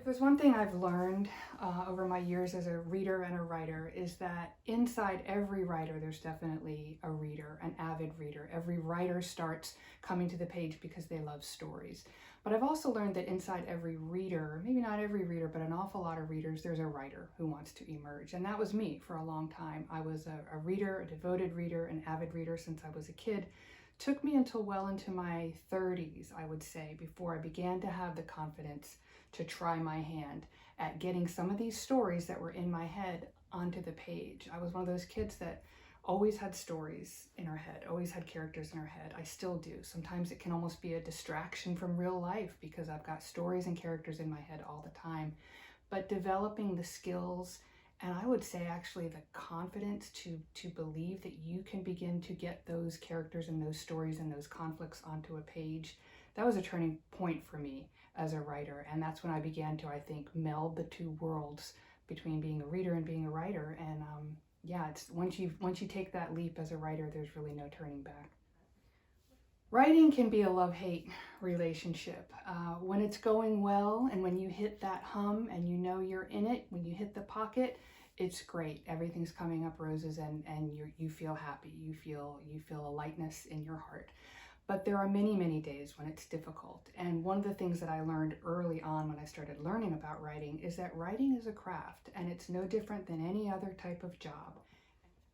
If there's one thing I've learned over my years as a reader and a writer is that inside every writer, there's definitely a reader, an avid reader. Every writer starts coming to the page because they love stories. But I've also learned that inside every reader, maybe not every reader, but an awful lot of readers, there's a writer who wants to emerge. And that was me for a long time. I was a reader, a devoted reader, an avid reader since I was a kid. Took me until well into my 30s, I would say, before I began to have the confidence to try my hand at getting some of these stories that were in my head onto the page. I was one of those kids that always had stories in her head, always had characters in her head. I still do. Sometimes it can almost be a distraction from real life because I've got stories and characters in my head all the time. But developing the skills and I would say actually the confidence to believe that you can begin to get those characters and those stories and those conflicts onto a page, that was a turning point for me as a writer. And that's when I began to, I think, meld the two worlds between being a reader and being a writer. And yeah, it's once you take that leap as a writer, there's really no turning back. Writing can be a love-hate relationship. When it's going well and when you hit that hum and you know you're in it, when you hit the pocket, it's great. Everything's coming up roses and you feel happy. You feel a lightness in your heart. But there are many, many days when it's difficult. And one of the things that I learned early on when I started learning about writing is that writing is a craft and it's no different than any other type of job.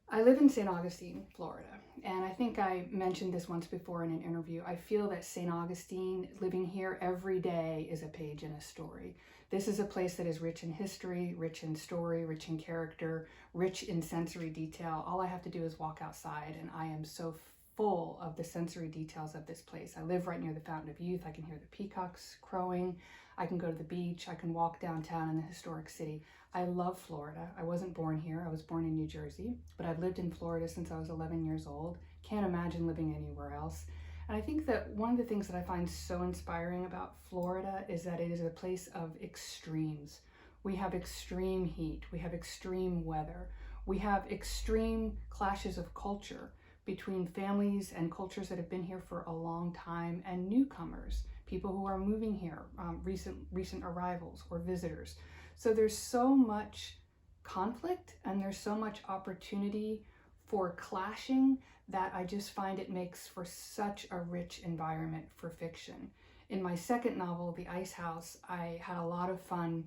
I live in St. Augustine, Florida, and I think I mentioned this once before in an interview. I feel that St. Augustine, living here every day, is a page in a story. This is a place that is rich in history, rich in story, rich in character, rich in sensory detail. All I have to do is walk outside, and I am so full of the sensory details of this place. I live right near the Fountain of Youth. I can hear the peacocks crowing. I can go to the beach. I can walk downtown in the historic city. I love Florida. I wasn't born here. I was born in New Jersey, but I've lived in Florida since I was 11 years old. Can't imagine living anywhere else. And I think that one of the things that I find so inspiring about Florida is that it is a place of extremes. We have extreme heat. We have extreme weather. We have extreme clashes of culture between families and cultures that have been here for a long time and newcomers, people who are moving here, recent arrivals or visitors. So there's so much conflict and there's so much opportunity for clashing that I just find it makes for such a rich environment for fiction. In my second novel, The Ice House, I had a lot of fun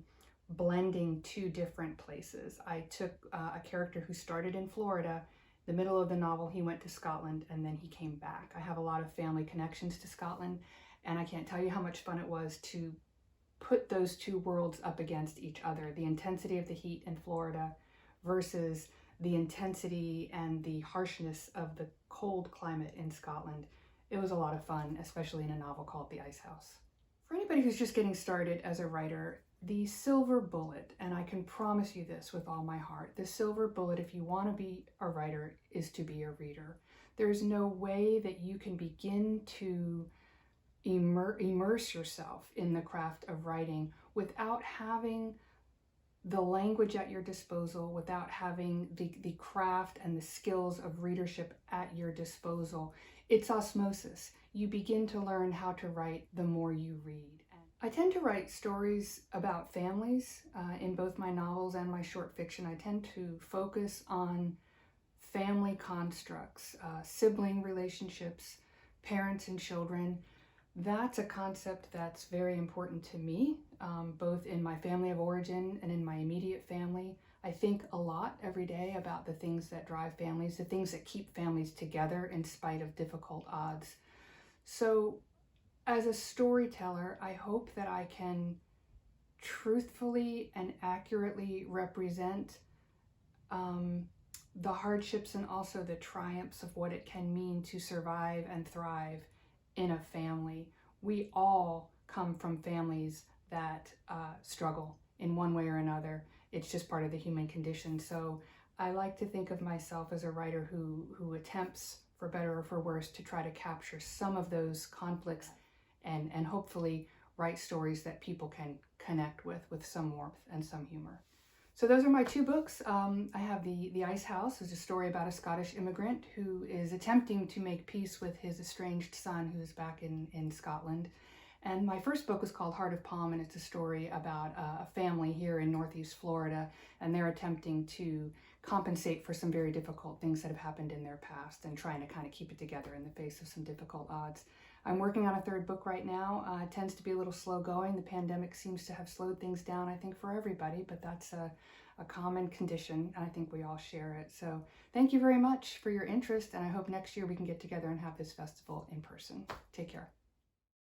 blending two different places. I took a character who started in Florida. The middle of the novel, he went to Scotland and then he came back. I have a lot of family connections to Scotland, and I can't tell you how much fun it was to put those two worlds up against each other. The intensity of the heat in Florida versus the intensity and the harshness of the cold climate in Scotland. It was a lot of fun, especially in a novel called The Ice House. For anybody who's just getting started as a writer, the silver bullet, and I can promise you this with all my heart, the silver bullet, if you want to be a writer, is to be a reader. There's no way that you can begin to immerse yourself in the craft of writing without having the language at your disposal, without having the craft and the skills of readership at your disposal. It's osmosis. You begin to learn how to write the more you read. I tend to write stories about families in both my novels and my short fiction. I tend to focus on family constructs, sibling relationships, parents and children. That's a concept that's very important to me, both in my family of origin and in my immediate family. I think a lot every day about the things that drive families, the things that keep families together in spite of difficult odds. So as a storyteller, I hope that I can truthfully and accurately represent the hardships and also the triumphs of what it can mean to survive and thrive in a family. We all come from families that struggle in one way or another. It's just part of the human condition. So I like to think of myself as a writer who attempts, for better or for worse, to try to capture some of those conflicts and hopefully write stories that people can connect with some warmth and some humor. So those are my two books. I have The Ice House, is a story about a Scottish immigrant who is attempting to make peace with his estranged son who's back in Scotland. And my first book was called Heart of Palm, and it's a story about a family here in Northeast Florida, and they're attempting to compensate for some very difficult things that have happened in their past and trying to kind of keep it together in the face of some difficult odds. I'm working on a third book right now. It tends to be a little slow going. The pandemic seems to have slowed things down, I think, for everybody, but that's a common condition, and I think we all share it. So thank you very much for your interest, and I hope next year we can get together and have this festival in person. Take care.